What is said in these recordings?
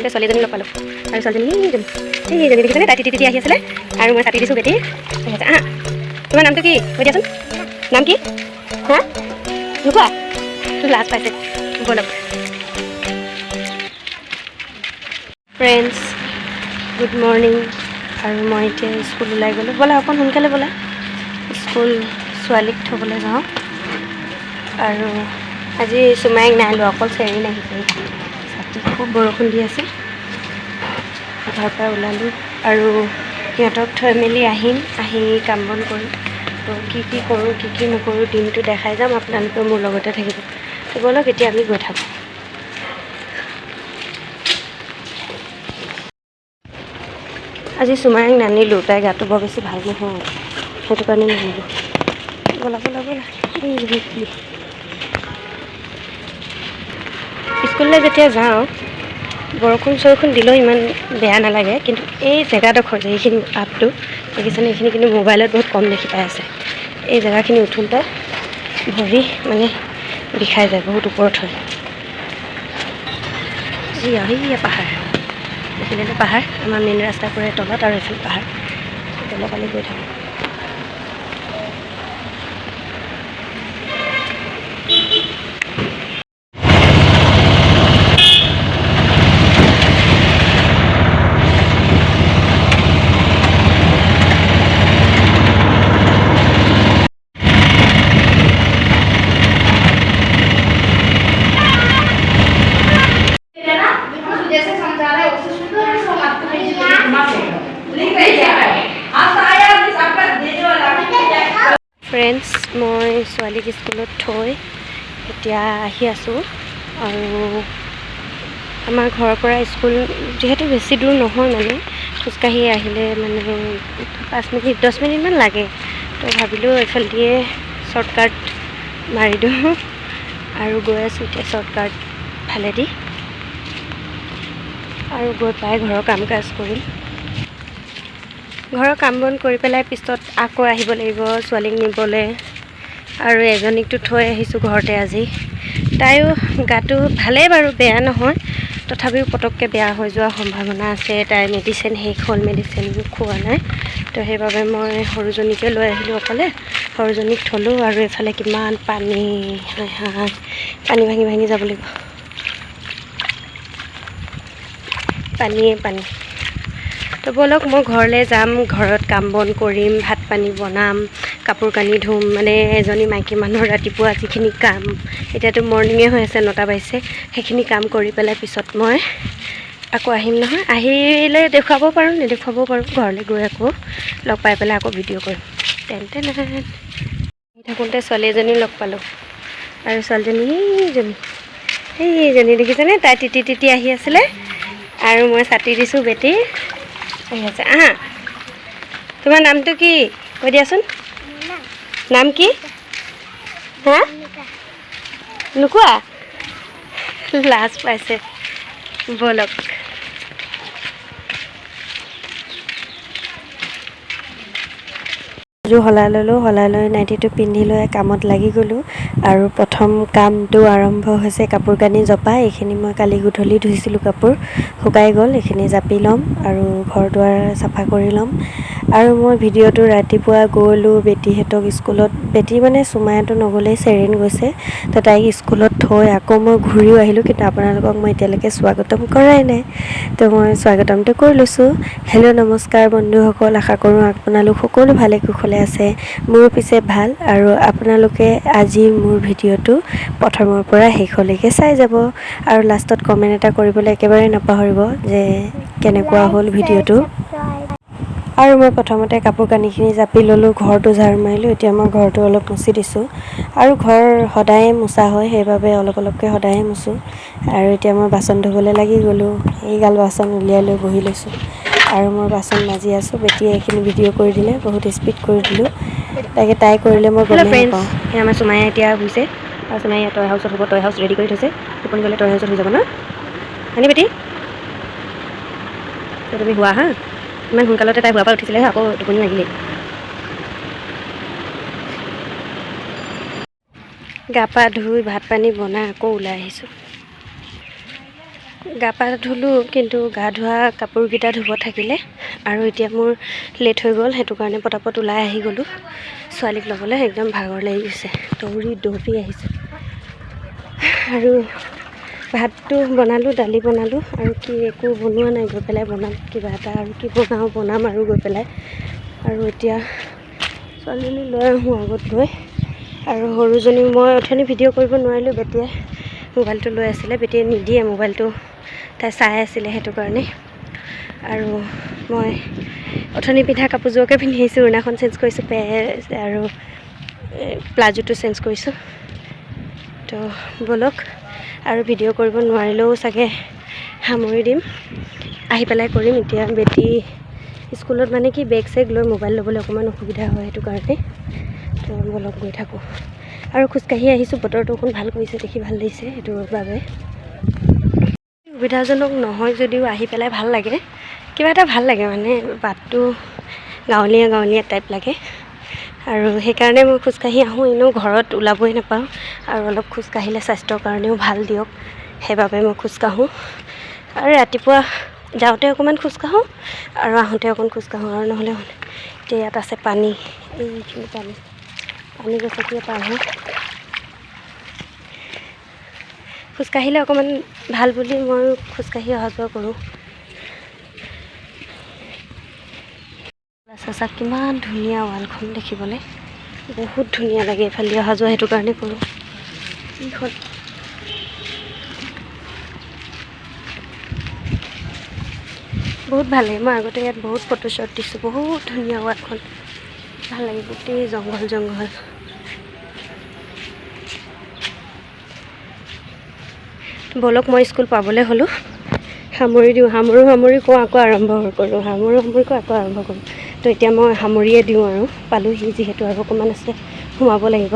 থাকোঁতে ছোৱালীজনী লগ পালোঁ আৰু ছোৱালীজনী এইজনী দেখিছেনে তাই তিতি আহি আছিলে আৰু মই ছাতি দিছোঁ বেটি আহা তোমাৰ নামটো কি কৈ দিয়াচোন নাম কি হা নোকোৱা লাজ পাইছে ব'লক ফ্ৰেণ্ডছ গুড মৰ্ণিং আৰু মই এতিয়া স্কুল ওলাই গ'লোঁ ব'লা অকণ সোনকালে ব'লা স্কুল ছোৱালীক থ'বলৈ যাওঁ আৰু আজি চুমাইক নাই লোৱা অকল চেৰিন আহিছে ছাতি খুব বৰষুণ দি আছে ঘৰৰ পৰা ওলালোঁ আৰু সিহঁতক থৈ মেলি আহিম আহি কাম বন কৰিম তো কি কৰোঁ কি নকৰোঁ দিনটো দেখাই যাম আপোনালোকে মোৰ লগতে থাকিব তো ব'লক এতিয়া আমি গৈ থাকোঁ আজি চুমাইক নানিলোঁ তাই গাটো বৰ বেছি ভাল নহয় সেইটো কাৰণে নানিলোঁ ব'লা স্কুললৈ যেতিয়া যাওঁ বৰষুণ দিলেও ইমান বেয়া নালাগে কিন্তু এই জেগাডোখৰ যে এইখিনি আপটো দেখিছেনে এইখিনি কিন্তু মোবাইলত বহুত কম দেখি পাই আছে এই জেগাখিনি উঠোঁতে ভৰি মানে বিষাই যায় বহুত ওপৰত হয় এইয়া পাহাৰ এইফালে পাহাৰ আমাৰ মেইন ৰাস্তাৰ পৰা তলত আৰু এইফালে পাহাৰ তলৰ ফালে গৈ থাকোঁ ফ্ৰেণ্ডছ মই ছোৱালীক স্কুলত থৈ এতিয়া আহি আছোঁ আৰু আমাৰ ঘৰৰ পৰা স্কুল যিহেতু বেছি দূৰ নহয় মানে খোজকাঢ়ি আহিলে মানে 5 মিনিট 10 মিনিটমান লাগে তো ভাবিলোঁ এইফালেদিয়ে শ্বৰ্টকাট মাৰি দিওঁ আৰু গৈ আছোঁ এতিয়া শ্বৰ্টকাট ফালেদি আৰু গৈ পাই ঘৰৰ কাম কাজ কৰিম ঘৰৰ কাম বন কৰি পেলাই পিছত আকৌ আহিব লাগিব ছোৱালীক নিবলৈ আৰু এজনীকতো থৈ আহিছোঁ ঘৰতে আজি তাইও গাটো ভালেই বাৰু বেয়া নহয় তথাপিও পটককৈ বেয়া হৈ যোৱাৰ সম্ভাৱনা আছে তাইৰ মেডিচিন শেষ হ'ল মেডিচিন খোৱা নাই তো সেইবাবে মই সৰুজনীকে লৈ আহিলোঁ অকলে সৰুজনীক থ'লোঁ আৰু এইফালে কিমান পানী পানী ভাঙি যাব লাগিব পানী তো ব'লক মই ঘৰলৈ যাম ঘৰত কাম বন কৰিম ভাত পানী বনাম কাপোৰ কানি ধুম মানে এজনী মাইকী মানুহৰ ৰাতিপুৱা যিখিনি কাম এতিয়াতো মৰ্ণিঙে হৈ আছে 9টা বাজিছে সেইখিনি কাম কৰি পেলাই পিছত মই আকৌ আহিম নহয় আহিলে দেখুৱাব পাৰোঁ নেদেখুৱাব পাৰোঁ ঘৰলৈ গৈ আকৌ লগ পাই পেলাই আকৌ ভিডিঅ' কৰিম থাকোঁতে ছোৱালী এজনী লগ পালোঁ আৰু ছোৱালীজনী এইজনী দেখিছেনে তাই তিতি আহি আছিলে আৰু মই ছাতি দিছোঁ বেটি আহি আছে আহা তোমাৰ নামটো কি কৈ দিয়াচোন নাম কি হা নোকোৱা লাজ পাইছে ব'লক সলাই ল'লোঁ সলাই লৈ নাইটিটো পিন্ধি লৈ কামত লাগি গ'লোঁ আৰু প্ৰথম কামটো আৰম্ভ হৈছে কাপোৰ কানি জপা এইখিনি মই কালি গধূলি ধুইছিলোঁ কাপোৰ শুকাই গ'ল এইখিনি জাপি ল'ম আৰু ঘৰ দুৱাৰ চাফা কৰি ল'ম আৰু মই ভিডিঅ'টো ৰাতিপুৱা গ'লোঁ বেটীহঁতক স্কুলত বেটী মানে চুমাইটো নগ'লেই চেৰিন গৈছে তো তাইক স্কুলত থৈ আকৌ মই ঘূৰিও আহিলোঁ কিন্তু আপোনালোকক মই এতিয়ালৈকে স্বাগতম কৰাই নাই তো মই স্বাগতমটো কৰি লৈছোঁ হেল্ল' নমস্কাৰ বন্ধুসকল আশা কৰোঁ আপোনালোক সকলো ভালে কুশলে আছে মোৰ পিছে ভাল আৰু আপোনালোকে আজি মোৰ ভিডিঅ'টো প্ৰথমৰ পৰা শেষলৈকে চাই যাব আৰু লাষ্টত কমেণ্ট এটা কৰিবলৈ একেবাৰে নাপাহৰিব যে কেনেকুৱা হ'ল ভিডিঅ'টো আৰু মই প্ৰথমতে কাপোৰ কানিখিনি জাপি ল'লোঁ ঘৰটো ঝাৰু মাৰিলোঁ এতিয়া মই ঘৰটো অলপ মুচি দিছোঁ আৰু ঘৰ সদায়ে মোচা হয় সেইবাবে অলপকৈ সদায়ে মুচোঁ আৰু এতিয়া মই বাচন ধুবলৈ লাগি গ'লোঁ এইগাল বাচন উলিয়াই লৈ বহি লৈছোঁ আৰু মই বাচন মাজি আছোঁ বেটিয়ে এইখিনি ভিডিঅ' কৰি দিলে বহুত স্পীড কৰি দিলোঁ তাই কৰিলে মই গমেই নাপাওঁ আমাৰ চুমায়ে এতিয়া হৈছে আৰু চুমায়ে টয় হাউচত হ'ব টয় হাউচ ৰেডি কৰি থৈছে টোপনি গ'লে টয় হাউচত হৈ যাব ন হয়নে বেটি তুমি হোৱা হা ইমান সোনকালতে তাই শুৱাৰ পৰা উঠিছিলে আকৌ টোপনি লাগিলেই গা পা ধুই ভাত পানী বনাই আকৌ ওলাই আহিছোঁ গা পা ধুলোঁ, কিন্তু গা ধোৱা কাপোৰকেইটা ধুব থাকিলে আৰু এতিয়া মোৰ লেট হৈ গ'ল, সেইটো কাৰণে পটাপট ওলাই আহি গ'লোঁ ছোৱালীক ল'বলৈ। একদম ভাগৰ লাগি গৈছে, দৌৰি আহিছোঁ। আৰু ভাতটো বনালোঁ, দালি বনালোঁ, আৰু কি একো বনোৱা নাই, গৈ পেলাই বনাম কিবা এটা, আৰু কি বনাম আৰু গৈ পেলাই। আৰু এতিয়া ছোৱালীজনী লৈ আহোঁ আগত গৈ। আৰু সৰুজনীক মই অথনি ভিডিঅ' কৰিব নোৱাৰিলোঁ, বেটিয়ে মোবাইলটো লৈ আছিলে, বেটিয়ে নিদিয়ে মোবাইলটো, তাই চাই আছিলে, সেইটো কাৰণে। আৰু মই অথনি পিন্ধা কাপোৰযোৰকে পিন্ধি আহিছোঁ, উৰণাখন চেঞ্জ কৰিছোঁ, আৰু প্লাজোটো চেঞ্জ কৰিছোঁ। তো ব'লক, আৰু ভিডিঅ' কৰিব নোৱাৰিলেও চাগে সামৰি দিম, আহি পেলাই কৰিম। এতিয়া বেটি স্কুলত মানে কি বেগ চেগ লৈ মোবাইল ল'বলৈ অকণমান অসুবিধা হয়, সেইটো কাৰণে। তো ব'লক গৈ থাকোঁ। আৰু খোজকাঢ়ি আহিছোঁ, বতৰটো অকণ ভাল কৰিছে, দেখি ভাল লাগিছে, সেইটোৰ বাবে। সুবিধাজনক নহয় যদিও আহি পেলাই ভাল লাগে, কিবা এটা ভাল লাগে, মানে বাটটো গাঁৱলীয়া টাইপ লাগে। আৰু সেইকাৰণে মই খোজকাঢ়ি আহোঁ, এনেও ঘৰত ওলাবই নাপাওঁ, আৰু অলপ খোজকাঢ়িলে স্বাস্থ্যৰ কাৰণেও ভাল দিয়ক, সেইবাবে মই খোজকাঢ়োঁ। আৰু ৰাতিপুৱা যাওঁতে অকণমান খোজকাঢ়োঁ, আৰু আহোঁতে অকণ খোজকাঢ়োঁ, আৰু নহ'লে এতিয়া ইয়াত আছে পানী, এইখিনি পানী গছকি এটা আহোঁ। খোজকাঢ়িলে অকণমান ভাল বুলি মই খোজকাঢ়ি অহা যোৱা কৰোঁ। চাচা কিমান ধুনীয়া ৱালখন দেখিবলৈ, বহুত ধুনীয়া লাগে এইফালে অহা যোৱা, সেইটো কাৰণে কৰোঁ। এইখন বহুত ভাল লাগে, মই আগতে ইয়াত বহুত ফটোশ্বট দিছোঁ, বহুত ধুনীয়া ৱালখন, ভাল লাগে, গোটেই জংঘল। ব'লক, মই স্কুল পাবলৈ হ'লোঁ, সামৰি দিওঁ, সামৰি কওঁ আকৌ আৰম্ভ কৰোঁ, আকৌ আৰম্ভ কৰোঁ। তো এতিয়া মই সামৰিয়ে দিওঁ, আৰু পালোহি যিহেতু, আৰু অকণমান আছে, সোমাব লাগিব,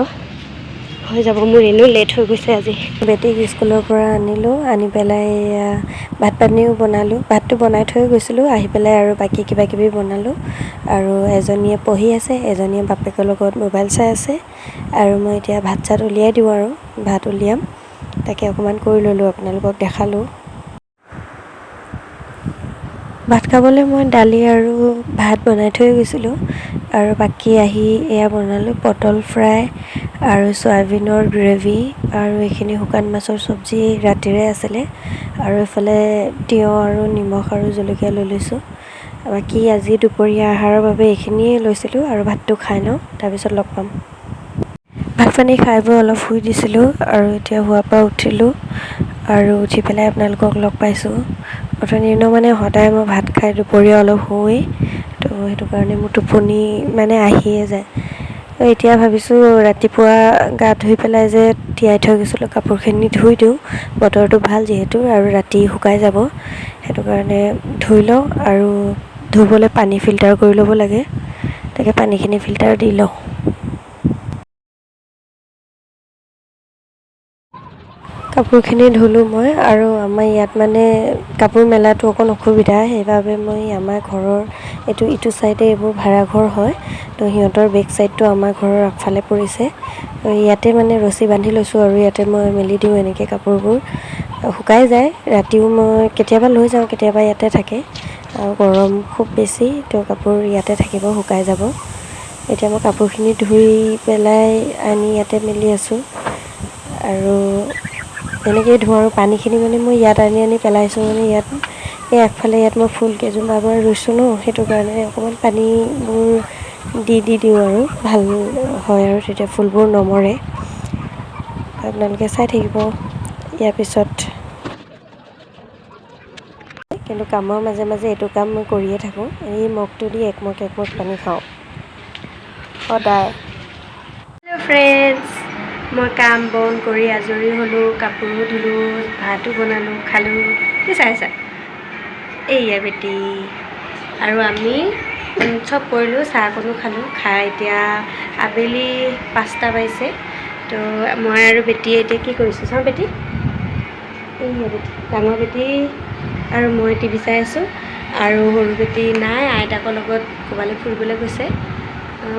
হৈ যাব। মোৰ এনেও লেট হৈ গৈছে আজি। বেটীক স্কুলৰ পৰা আনিলোঁ, আনি পেলাই ভাত পানীও বনালোঁ, ভাতটো বনাই থৈ গৈছিলোঁ, আহি পেলাই আৰু বাকী কিবাকিবি বনালোঁ। আৰু এজনীয়ে পঢ়ি আছে, এজনীয়ে বাপেকৰ লগত মোবাইল চাই আছে। আৰু মই এতিয়া ভাত চাত উলিয়াই দিওঁ, আৰু ভাত উলিয়াম, তাকে অকণমান কৰি ল'লোঁ, আপোনালোকক দেখালোঁ। ভাত খাবলৈ মই দালি আৰু ভাত বনাই থৈ গৈছিলোঁ, আৰু বাকী আহি এয়া বনালোঁ, পটল ফ্ৰাই আৰু চয়াবিনৰ গ্ৰেভি, আৰু এইখিনি শুকান মাছৰ চব্জি ৰাতিৰে আছিলে, আৰু এইফালে তিয়ঁহ আৰু নিমখ আৰু জলকীয়া লৈ লৈছোঁ। বাকী আজি দুপৰীয়া আহাৰৰ বাবে এইখিনিয়ে লৈছিলোঁ, আৰু ভাতটো খাই লওঁ, তাৰপিছত লগ পাম। ভাত পানী খাই বৈ অলপ শুই দিছিলোঁ, আৰু এতিয়া শুৱাৰ পৰা উঠিলোঁ, আৰু উঠি পেলাই আপোনালোকক লগ পাইছোঁ। অথনি মানে সদায় মই ভাত খাই দুপৰীয়া অলপ শুৱেই, তো সেইটো কাৰণে মোৰ টোপনি মানে আহিয়ে যায়। এতিয়া ভাবিছোঁ ৰাতিপুৱা গা ধুই পেলাই যে তিয়াই থৈ গৈছিলোঁ কাপোৰখিনি ধুই দিওঁ, বতৰটো ভাল যিহেতু, আৰু ৰাতি শুকাই যাব, সেইটো কাৰণে ধুই লওঁ। আৰু ধুবলৈ পানী ফিল্টাৰ কৰি ল'ব লাগে, তাকে পানীখিনি ফিল্টাৰ দি লওঁ। কাপোৰখিনি ধুলোঁ মই, আৰু আমাৰ ইয়াত মানে কাপোৰ মেলাটো অকণ অসুবিধা, সেইবাবে মই আমাৰ ঘৰৰ ইটো চাইডে এইবোৰ ভাড়াঘৰ হয়, তো সিহঁতৰ বেক চাইডটো আমাৰ ঘৰৰ আগফালে পৰিছে, ইয়াতে মানে ৰছী বান্ধি লৈছোঁ, আৰু ইয়াতে মই মেলি দিওঁ এনেকৈ কাপোৰবোৰ, শুকাই যায়। ৰাতিও মই কেতিয়াবা লৈ যাওঁ, কেতিয়াবা ইয়াতে থাকে, আৰু গৰম খুব বেছি, তো কাপোৰ ইয়াতে থাকিব, শুকাই যাব। এতিয়া মই কাপোৰখিনি ধুই পেলাই আনি ইয়াতে মেলি আছোঁ, আৰু এনেকৈয়ে ধোওঁ। আৰু পানীখিনি মানে মই ইয়াত আনি পেলাইছোঁ, মানে ইয়াত এই আগফালে ইয়াত মই ফুল কেইজোপামান ৰুইছোঁ ন, সেইটো কাৰণে অকণমান পানীবোৰ দি দিওঁ, আৰু ভাল হয়, আৰু তেতিয়া ফুলবোৰ নমৰে। আপোনালোকে চাই থাকিব ইয়াৰ পিছত। কিন্তু কামৰ মাজে মাজে এইটো কাম মই কৰিয়ে থাকোঁ, এই মগটো দি একমগ পানী খাওঁ সদায়। হেল্ল' ফ্ৰেণ্ডছ, মই কাম বন কৰি আজৰি হ'লোঁ, কাপোৰো ধুলোঁ, ভাতো বনালোঁ, খালোঁ, কি চাইছা, এইয়া বেটি। আৰু আমি চব কৰিলোঁ, চাহকণো খালোঁ, খাই এতিয়া আবেলি 5টা বাজিছে, তো মই আৰু বেটিয়ে এতিয়া কি কৰিছোঁ চাওঁ, বেটি, এইয়া বেটি, ডাঙৰ বেটি আৰু মই টিভি চাই আছোঁ, আৰু সৰু বেটি নাই, আইতাকৰ লগত ক'ৰবালৈ ফুৰিবলৈ গৈছে,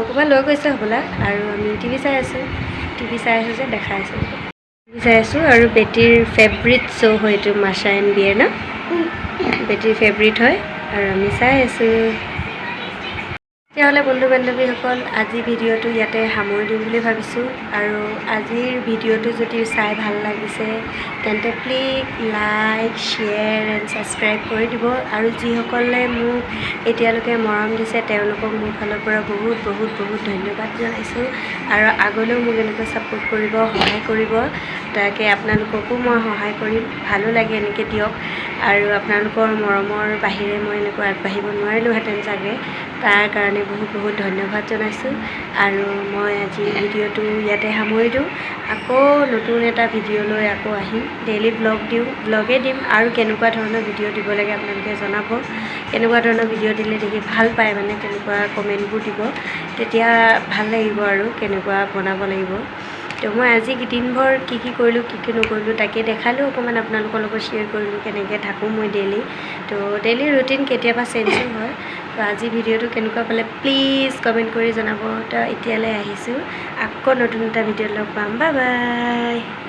ক'ৰবাত লৈ গৈছে হ'বলা, আৰু আমি টিভি চাই আছোঁ যে দেখাই আছোঁ। চাই আছোঁ আৰু বেটীৰ ফেভৰিট শ্ব' হয় এইটো মাছা এণ্ড বিয়েৰ ন বেটীৰ ফেভৰিট হয় আৰু আমি চাই আছোঁ তেতিয়াহ'লে বন্ধু বান্ধৱীসকল আজি ভিডিঅ'টো ইয়াতে সামৰি দিওঁ বুলি ভাবিছোঁ আৰু আজিৰ ভিডিঅ'টো যদি চাই ভাল লাগিছে তেন্তে please like share and subscribe কৰি দিব আৰু যিসকলে মোক এতিয়ালৈকে মৰম দিছে তেওঁলোকক মোৰ ফালৰ পৰা বহুত বহুত বহুত ধন্যবাদ জনাইছোঁ আৰু আগলৈও মোক এনেকৈ ছাপোৰ্ট কৰিব সহায় কৰিব তাকে আপোনালোককো মই সহায় কৰিম ভালো লাগে এনেকৈ দিয়ক আৰু আপোনালোকৰ মৰমৰ বাহিৰে মই এনেকৈ আগবাঢ়িব নোৱাৰিলোঁহেঁতেন চাগে তাৰ কাৰণে বহুত বহুত ধন্যবাদ জনাইছোঁ আৰু মই আজি ভিডিঅ'টো ইয়াতে সামৰি দিওঁ আকৌ নতুন এটা ভিডিঅ' লৈ আকৌ আহিম ডেইলি ব্লগে দিম আৰু কেনেকুৱা ধৰণৰ ভিডিঅ' দিব লাগে আপোনালোকে জনাব কেনেকুৱা ধৰণৰ ভিডিঅ' দিলে দেখি ভাল পায় মানে তেনেকুৱা কমেণ্টবোৰ দিব তেতিয়া ভাল লাগিব আৰু কেনেকুৱা বনাব লাগিব তো মই আজি দিনভৰ কি কৰিলোঁ কি নকৰিলোঁ তাকে দেখালোঁ অকণমান আপোনালোকৰ লগত শ্বেয়াৰ কৰিলোঁ কেনেকৈ থাকোঁ মই ডেইলি তো ডেইলি ৰুটিন কেতিয়াবা চেঞ্জো হয় তো আজি ভিডিঅ'টো কেনেকুৱা পালে প্লিজ কমেণ্ট কৰি জনাব তো এতিয়ালৈ আহিছোঁ আকৌ নতুন এটা ভিডিঅ' লগ পাম বাই বাই